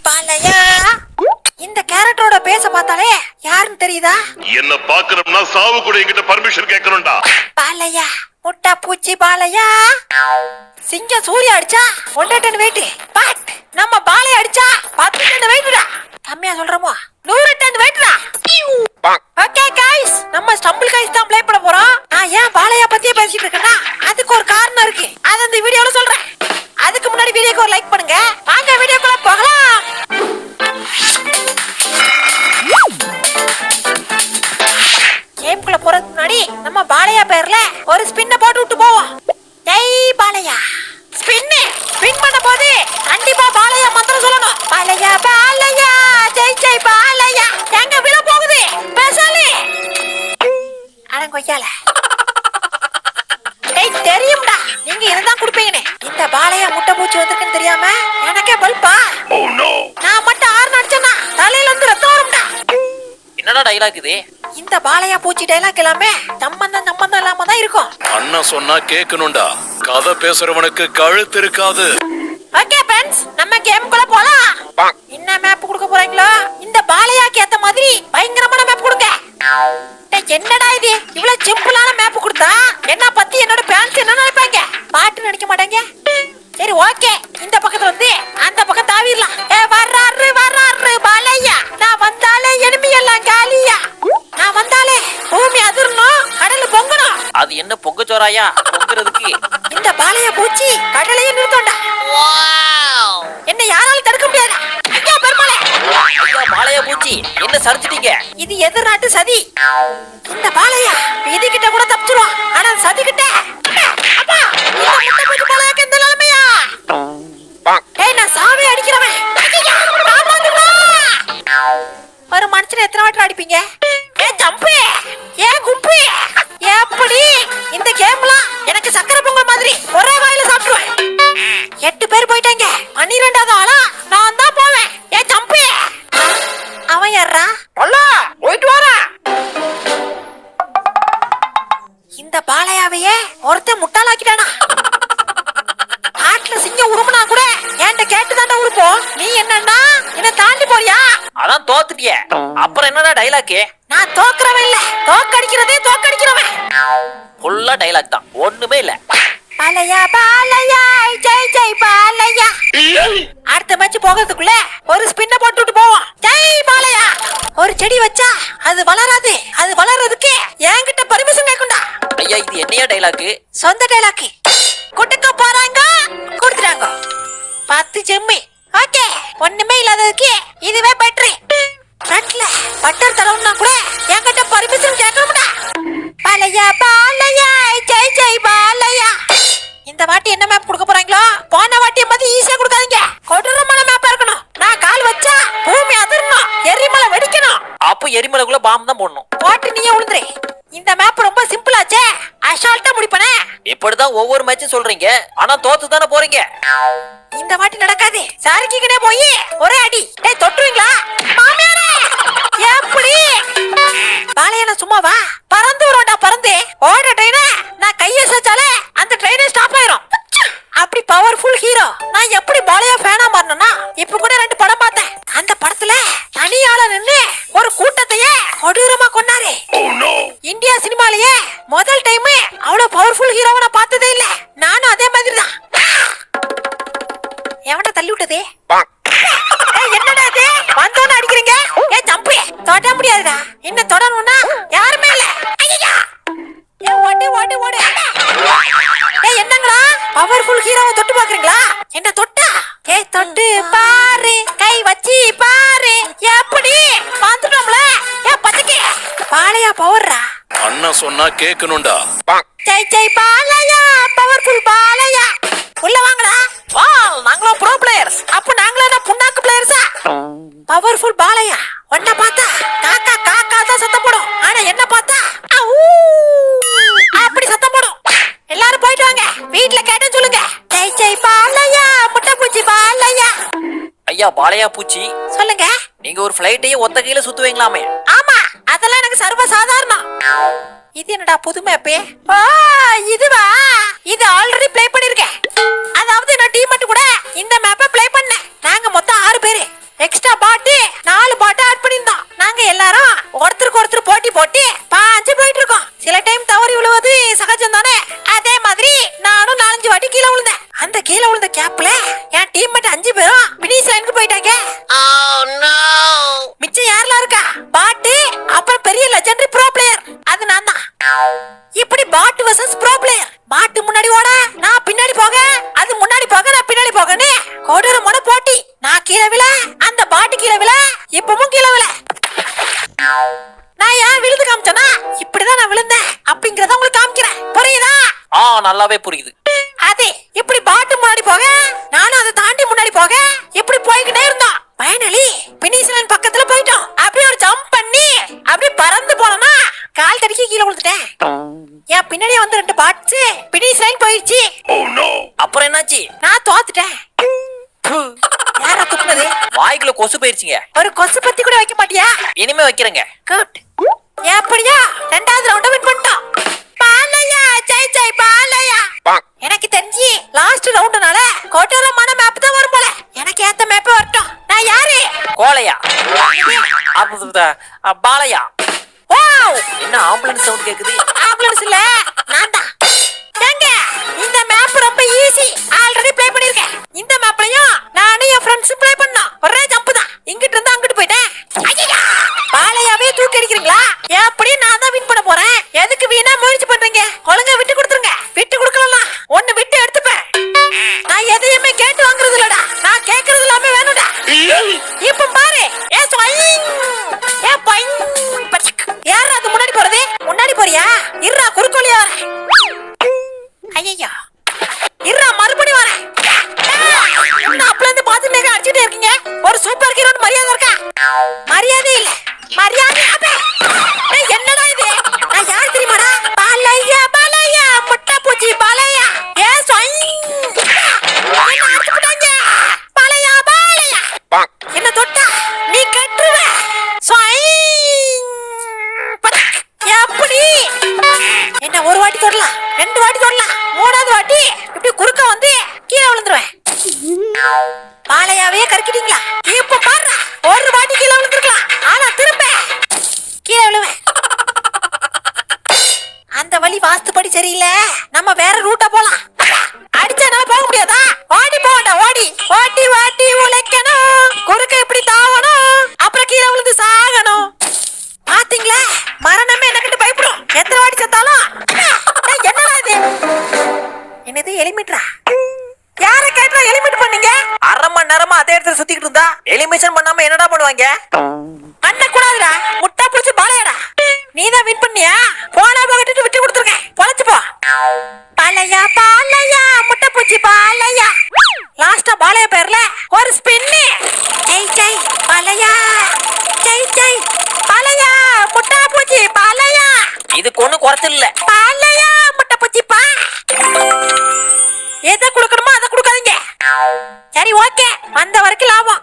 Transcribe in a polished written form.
பாலையா இந்த கேரக்டரோட பேச பார்த்தாலே யாருன்னு தெரியுதா? என்ன பாக்குறோம்னா சாவு கூட என்கிட்ட பர்மிஷன் கேட்கணும்டா. பாலையா முட்டா பூச்சி பாலையா சிங்கம் சூர்யா அடிச்சா 1 டன் வெயிட், பட் நம்ம பாலையா அடிச்சா 10 டன் வெயிட்டா. கம்மியா சொல்றோமோ 100 டன் வெயிட்டா. ஓகே गाइस, நம்ம ஸ்டம்பிள் गाइस தான் ப்ளே பண்ண போறோம். நான் ஏன் பாலையா பத்தியே பேசிட்டு இருக்கேன்னா அதுக்கு ஒரு காரணம் இருக்கு. அத இந்த வீடியோல சொல்றேன். அதுக்கு முன்னாடி வீடியோக்கு ஒரு லைக் பண்ணுங்க. வாங்க வீடியோக்குள்ள போகலாம். கேம்குள்ள போறதுக்கு முன்னாடி நம்ம பாலையா பேர்ல ஒரு ஸ்பின்ன போட்டு விட்டு போவோம். ஜெய் பாலையா. ஸ்பின் பண்ண போது கண்டிப்பா பாலையா மந்திரம் சொல்லணும். பாலையா பாலையா ஜெய் ஜெய் பாலையா. எங்க விழ போகுது பேசாலே அடங்கொய்யால. டேய் தெரியும்டா நீங்க என்னதான் குடுப்பீங்கன்னு. இந்த பாலையா முட்டை பூச்சி வந்திருக்குன்னு தெரியாம எனக்கே பல்பா. ஓ நோ, நான் மட்டும் ஆறு அடிச்சேன்னா தலையில இருந்து ரத்தம் வரும்டா. என்னடா டைலாக் இது? இந்த பாலையா பூச்சி டைலாக் எல்லாமே சம்பந்தம் இல்லாம தான் இருக்கும். அண்ணன் சொன்னா கேட்கணும்டா. கதை பேசுறவனுக்கு கழுத்து இருக்காது. ஓகே फ्रेंड्स, நம்ம கேம்க்குள்ள போலாம். என்ன மேப் கொடுக்க போறீங்களோ இந்த பாலையாக்கு ஏத்த மாதிரி பயங்கரமான மேப் கொடுங்க. டேய் என்னடா இது இவ்வளவு சிம்பிளான மேப் கொடுத்தா என்ன பத்தி என்னோட ஃபேன்ஸ் என்ன நினைப்பாங்க? பாட்டு நினைக்க மாட்டாங்க. சரி ஓகே, இந்த பக்கத்துல வந்து அந்த பக்கம் தாவிரலாம். வர்றாரு பாலையா. நான் வந்தாலே எனிமி எல்லாம் காலியா. நான் வந்தாலே பூமி அதிரணும், கடல் பொங்கணும். அது என்ன பொங்கச்சோராயா பொங்குறதுக்கு? இந்த பாலையா பூச்சி கடலையே நிறுத்தோண்டா. என்ன யாராலும் தடுக்க முடியாதா? ஐயா பெருமாளே, ஐயா பாலையா பூச்சி என்ன சரிச்சிட்டீங்க? இது எதிர்நாட்டு சதி. இந்த பாலையா வீதி கிட்ட கூட தப்பிச்சிருவான், ஆனா சதி கிட்ட அப்பா இந்த முட்டை பூச்சி பாலையாக்கு இந்த நிலைமையா? ஏய் நான் சாவே அடிக்கிறவன். ஒரு மனுஷனை எத்தனை வாட்டி அடிப்பீங்க? ஏ ஜம்பு, ஏ கும்பு, எப்படி இந்த கேம்லாம் எனக்கு சக்கரை பொங்கல் மாதிரி ஒரே வாயில சாப்பிடுவேன். 8 பேர் போயிட்டாங்க, 12வது ஆளா நான் தான் போவேன். ஏ ஜம்பு, அவன் யாரா? போயிட்டு வரா. இந்த பாலையாவையே ஒருத்தன் முட்டாளாக்கிட்டானா? ஆட்ல சிங்கம் உருமுனா கூட என்கிட்ட கேட்டுதான்டா உருப்போம். நீ என்னன்னா என்ன தாண்டி போறியா? அதான் தோத்துட்டிய, அப்புறம் என்னடா டைலாக்? நான் தோக்குறவன் இல்ல, தோக்கடிக்கிறதே தோக்கடிக்கிறவன். ஃபுல்லா டைலாக் தான், ஒண்ணுமே இல்ல. பாலையா பாலையா ஜெய் ஜெய் பாலையா. அடுத்த மேட்ச் போகிறதுக்குள்ள ஒரு ஸ்பின்ன போட்டுட்டு போவோம். ஜெய் பாலையா. ஒரு செடி வச்சா அது வளராது, அது வளர்றதுக்கு என்கிட்ட பர்மிஷன் கேக்குண்டா. ஐயா இது என்னையா டைலாக்? சொந்த டைலாக். குட்டுக்க போறாங்க கொடுத்துட்டாங்க 10 செம்மி. ஓகே, ஒண்ணுமே இல்லாததுக்கு இதுவே பெட்டர். ஃப்ரண்ட்ல பட்டர் தரவுன்னா கூட என்கிட்ட பர்மிஷன் கேட்கணும்டா. பாலையா பாலையா ஜெய் ஜெய் பாலையா. இந்த வாட்டி என்ன மேப் கொடுக்க போறாங்களோ போன வாட்டிய மாதிரி ஈஸியா கொடுக்காதீங்க. கொடூரமான மேப்பா இருக்கணும். நான் கால் வச்சா பூமி அதிரணும், எரிமலை வெடிக்கணும். அப்ப எரிமலைக்குள்ள பாம்பு தான் போடணும். போட்டு நீயே விழுந்துரு. இந்த மேப் ரொம்ப சிம்பிளாச்சே, அசால்ட்டா முடிப்பனே. இப்படிதான் ஒவ்வொரு மேட்சும் சொல்றீங்க, ஆனா தோத்து தானே போறீங்க. இந்த வாட்டி நடக்காது. சாரிக்கிட்டே போய் ஒரே அடி. டேய் தொட்டுவீங்களா மாமியாரே? எப்படி பாலையன சும்மாவா பறந்து வரோடா? பறந்து ஓட ட்ரெயின நான் கைய வச்சாலே அந்த ட்ரெயினே ஸ்டாப் ஆயிரும். அப்படி பவர்ஃபுல் ஹீரோ நான் எப்படி பாலையா ஃபேனா மாறணும்னா இப்ப கூட 2 படம் பார்த்தேன். அந்த படத்துல தனியாள நின்னு ஒரு கூட்டத்தையே கொடூரமா கொன்னாரு. இந்தியா சினிமாலயே முதல் டைம் அவ்வளவு பவர்ஃபுல் ஹீரோவை நான் பார்த்ததே இல்ல. நானும் அதே மாதிரி தான். எவன தள்ளி விட்டதே? என்னடா இது வந்தோன்னு அடிக்கிறீங்க? ஏ ஜம்பு, தொட முடியாதுடா. என்ன தொடணும்னா யாருமே இல்ல. ஐயா ஏ ஓடு ஓடு ஓடு. ஏ என்னங்களா பவர்ஃபுல் ஹீரோவை தொட்டு பாக்குறீங்களா? என்ன தொட்டா? ஏ தொட்டு பாரு, கை வச்சி பாரு. எப்படி வந்துட்டோம்ல? ஏ பச்சக்கி பாலையா பவர்ரா. அண்ணன் சொன்னா கேட்கணும்டா. ஜெய் ஜெய் பாலையா, பவர்ஃபுல் பாலையா. உள்ள வாங்கடா. வா, நாங்களும் ப்ரோ பிளேயர்ஸ். அப்ப நாங்களே என்ன புண்ணாக்கு பிளேயர்ஸா? பவர்ஃபுல் பாலையா ஒன்ன பார்த்தா காக்கா காக்கா தான் சத்தம் போடும், ஆனா என்ன பார்த்தா அப்படி சத்தம் போடும். எல்லாரும் போயிட்டு வாங்க, வீட்ல கேட்டு சொல்லுங்க. ஜெய் ஜெய் பாலையா, முட்டை பூச்சி பாலையா. ஐயா பாலையா பூச்சி சொல்லுங்க. நீங்க ஒரு ஃபிளைட்டையே ஒத்த கையில சுத்துவீங்களாமே? ஆமா, அதெல்லாம் எனக்கு சர்வ சாதாரணம். இது என்னடா புது மேப்பு? இதுவா? இது ஆல்ரெடி ப்ளே பண்ணிருக்கேன். அதாவது நான் டீம் மட்டும் கூட இந்த மேப்பை ப்ளே பண்ணேன். நாங்க மொத்தம் 6 பேரு. போயிட்டாங்க. மிச்சம் யாரெல்லாம் இருக்கா? பாட்டு, அப்புறம் பெரிய லெஜெண்டரி ப்ரோ பிளேயர், அது நான் தான். இப்படி பாட்டு வர்சஸ் ப்ரோ பிளேயர். பாட்டு முன்னாடி ஓட, நான் பின்னாடி போக, அது முன்னாடி போக, நான் பின்னாடி போகன்னு கொடூரமான போட்டி. நான் கீழே விழ, அந்த பாட்டு கீழே விழ, இப்பவும் கீழே விழ. நான் ஏன் விழுந்து காமிச்சேன்னா, இப்படிதான் நான் விழுந்தேன் அப்படிங்கறத உங்களுக்கு காமிக்கிறேன். புரியுதா? நல்லாவே புரியுது. அதே இப்படி பாட்டு முன்னாடி போக, நானும் அதை தாண்டி முன்னாடி போக, இப்படி போய்கிட்டே இருந்தோம். ஃபைனலி பினிஷ் லைன் பக்கத்துல போயிட்டோம். அப்படியே ஒரு ஜம்ப் பண்ணி அப்படியே பறந்து போனோமா, கால் தடிக்க கீழே விழுந்துட்டேன். என் பின்னாடியே வந்து 2 பாட்ஸ் பினிஷ் லைன் போயிடுச்சு. அப்புறம் என்னாச்சு? நான் தோத்துட்டேன். யாரா துப்புனது? வாய்க்குள்ள கொசு போயிருச்சுங்க. ஒரு கொசு பத்தி கூட வைக்க மாட்டியா? இனிமே வைக்கிறேங்க. குட். எப்படியா 2வது ரவுண்ட் வின் பண்ணிட்டோம். பாலையா, ஜெய் ஜெய் பாலையா. எனக்கு தெரிஞ்சு லாஸ்ட் ரவுண்ட்னால கொடூரமான மேப் தான் வரும் போல. எனக்கு ஏத்த மேப் வரட்டும். நான் யாரு? கோலையா? பாலையா? வாவ், என்ன ஆம்புலன்ஸ் சவுண்ட் கேக்குது? ஆம்புலன்ஸ் இல்ல, நான் தான். ஏங்க, இந்த மேப் ரொம்ப ஈஸி. ஆல்ரெடி ப்ளே பண்ணிருக்கேன். இந்த மேப்லயும் நானும் என் ஃப்ரெண்ட்ஸும் ப்ளே பண்ணோம். ஒரே ஜம்ப் தான். இங்கிட்டு இருந்து அங்கிட்டு போயிட்டேன். ஐயா, பாலையாவே தூக்கி அடிக்கிறீங்களா? எப்படி நான் தான் வின் பண்ண போறேன். எதுக்கு வீணா முயற்சி பண்றீங்க? ஒழுங்கா விட்டு கொடுத்துருங்க. விட்டு கொடுக்கலாம், ஒன்னு விட்டு எடுத்துப்பேன். நான் எதையுமே கேட்டு வாங்குறது இல்லடா. நான் கேக்குறது எல்லாமே வேணும்டா. இப்ப பாரு. யாரா அது முன்னாடி போறது? முன்னாடி போறியா? இருடா, குறுக்கோலியா வரேன். ஐயா, இருடா, மறுபடியும் வரேன். என்ன அப்பல இருந்து பாத்துட்டு அடிச்சுட்டே இருக்கீங்க? ஒரு சூப்பர் ஹீரோன்னு மரியாதை இருக்கா? மரியாதை இல்ல. மரியாதை என்னடா இது? நான் யார் தெரியுமாடா? பாலையா, பாலையா, முட்டை பூச்சி பாலையா. பாலையா, பாலையா. என்ன தொட்டா நீ கட்டுருவ. எப்படி? என்ன ஒரு வாட்டி தொடலாம், 2 வாட்டி தொடலாம், 3வது வாட்டி இப்படி குறுக்க வந்து கீழே விழுந்துருவேன். பாலையாவே கறக்கிட்டீங்களா? இப்ப பாரு, ஒரு வாட்டி கீழே விழுந்துருக்கலாம், ஆனா திரும்ப கீழே விழுவேன். அந்த வழி வாஸ்துபடி சரியில்லை. நம்ம வேற ரூட்டா போலாம். அடிச்சனால போக முடியாதா? ஓடி போடா, ஓடி ஓட்டி வாட்டி உழைக்கணும். குறுக்க இப்படி தாவணும், அப்புறம் கீழே விழுந்து சாகணும். பாத்தீங்களா, மரணமே எனக்கு பயப்படும். எத்தனை வாட்டி செத்தாலும். என்னடா இது? என்னது எலிமிட்ரா? யார கேட்டா எலிமிட் பண்ணீங்க? 1/2 மணி நேரமா அதே இடத்துல சுத்திக்கிட்டு இருந்தா எலிமினேஷன் பண்ணாம என்னடா பண்ணுவாங்க? பண்ண கூடாதுடா. முட்டை பூச்சி பாலையடா. நீதான் வின் பண்ணியா? போனா போகட்டு விட்டு கொடுத்துருக்கேன். பொழைச்சு போ. பாலையா, பாலையா, முட்டை பூச்சி பாலையா. லாஸ்டா பாலையா பேர்ல ஒரு ஸ்பின்னு. ஜெய் ஜெய் பாலையா, ஜெய் ஜெய் பாலையா, முட்டை பூச்சி பாலையா. இதுக்கு ஒண்ணு குறைச்சல் இல்ல. பாலையா, முட்டை பூச்சி பா. எதை கொடுக்கணுமோ அதை கொடுக்காதீங்க. சரி, ஓகே, வந்த வரைக்கும் லாபம்.